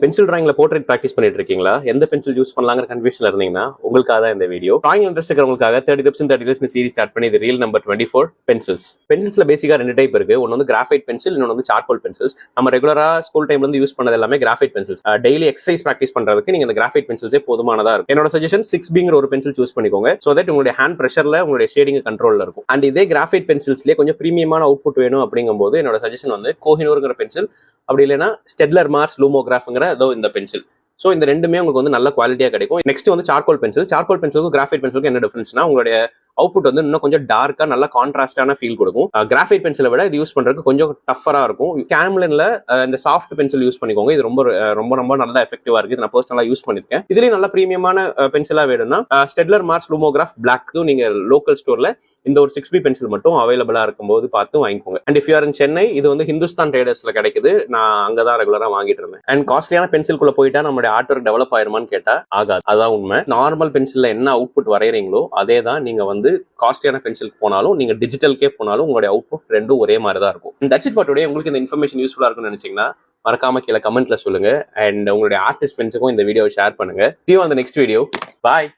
Pencil டிராயிங்ல portrait practice பண்ணிட்டு இருக்கீங்களா? எந்த பென்சில் யூஸ் பண்ணலாங்கிற கன்ஃபியூஷன்ல இருந்தீங்கன்னா உங்களுக்காக தான் இந்த வீடியோ. டிராயிங் இன்ட்ரெஸ்ட் இருக்கிறவங்களுக்காக 30 tips in 30 days series start பண்ணி இது ரீல் நம்பர் 24 பென்சில்ஸ். பென்சில்ஸ்ல பேசிக்கா 2 டைப் இருக்கு. ஒன்னு வந்து கிராஃபைட் பென்சில், இன்னொன்று வந்து சார்கோல் பென்சில்ஸ். நம்ம ரெகுலரா ஸ்கூல் டைம்ல இருந்து யூஸ் பண்ணது எல்லாமே graphite pencils. Daily exercise practice பண்றதுக்கு நீங்க இந்த கிராஃபைட் பென்சில்ஸே போதுமானதா இருக்கும். என்னோட சஜஷன் 6Bங்கிற ஒரு பென்சில் சூஸ் பண்ணிக்கோங்க. சோ தட் உங்களுடைய ஹேண்ட் பிரஷர்ல உங்களுடைய ஷேடிங் கண்ட்ரோல்ல இருக்கும். அண்ட் இதே கிராஃபைட் பென்சில்ஸ்லயே கொஞ்சம் பிரீமியமான அவுட்புட் வேணும் அப்படிங்கும்போது என்னோட சஜஷன் வந்து கோஹினூர்ங்கிற பென்சில், அப்படி இல்லைன்னா ஸ்டெட்லர் மார்ஸ் லூமோகிராஃப்ங்கிற இந்த பென்சில். ஸோ இந்த ரெண்டுமே உங்களுக்கு வந்து நல்ல குவாலிட்டியா கிடைக்கும். நெக்ஸ்ட் வந்து சார்கோல் பென்சில். சார்கோல் பென்சிலுக்கும் கிராஃபைட் பென்சிலுக்கும் என்ன டிஃபரன்ஸ்னா, உங்களுடைய அவுட்புட் வந்து இன்னும் கொஞ்சம் டார்க்கா நல்ல கான்ட்ராஸ்டான ஃபீல் கொடுக்கும். கிராஃபைட் பென்சிலை விட இது யூஸ் பண்றதுக்கு கொஞ்சம் டஃபரா இருக்கும். கேம்லின்ல இந்த சாஃப்ட் பென்சில் யூஸ் பண்ணிக்கோங்க. இது ரொம்ப ரொம்ப ரொம்ப நல்ல எஃபெக்டிவா இருக்கு. நான் பர்சனலா யூஸ் பண்ணிருக்கேன். இதுலயும் நல்ல பிரீமியமான பென்சிலா வேணும்னா ஸ்டெட்லர் மார்ஸ் லூமோகிராஃப் பிளாக் நீங்க லோக்கல் ஸ்டோர்ல இந்த ஒரு 6B பென்சில் மட்டும் அவைலபிளா இருக்கும்போது பார்த்து வாங்கிக்கோங்க. அண்ட் இஃப் யூ ஆர் இன் சென்னை, இது வந்து ஹிந்துஸ்தான் ட்ரேடர்ஸ்ல கிடைக்குது. நான் அங்கதான் ரெகுலரா வாங்கிட்டு இருந்தேன். அண்ட் காஸ்ட்லியான பென்சில்குள்ள போயிட்டா நம்மளுடைய ஆர்ட் ஒர்க் டெவலப் ஆயிருமான்னு கேட்டா ஆகாது. அதான் உண்மை. நார்மல் பென்சில்ல என்ன அவுட்புட் வரையறீங்களோ அதே தான் நீங்க வந்து காஸ்ட்லியான பென்சிலுக்கு போனாலும், நீங்க டிஜிட்டல்கே போனாலும் உங்களுடைய அவுட்புட் ரெண்டும் ஒரே மாதிரி தான் இருக்கும். That's it for today. உங்களுக்கு இந்த இன்ஃபர்மேஷன் யூஸ்ஃபுல்லா இருக்கும்னு நினைச்சீங்கன்னா மறக்காம கீழே கமெண்ட்ல சொல்லுங்க. அண்ட் உங்களுடைய ஆர்டிஸ்ட் ஃப்ரெண்ட்ஸுக்கும் இந்த வீடியோவை ஷேர் பண்ணுங்க. See you on the next video. Bye.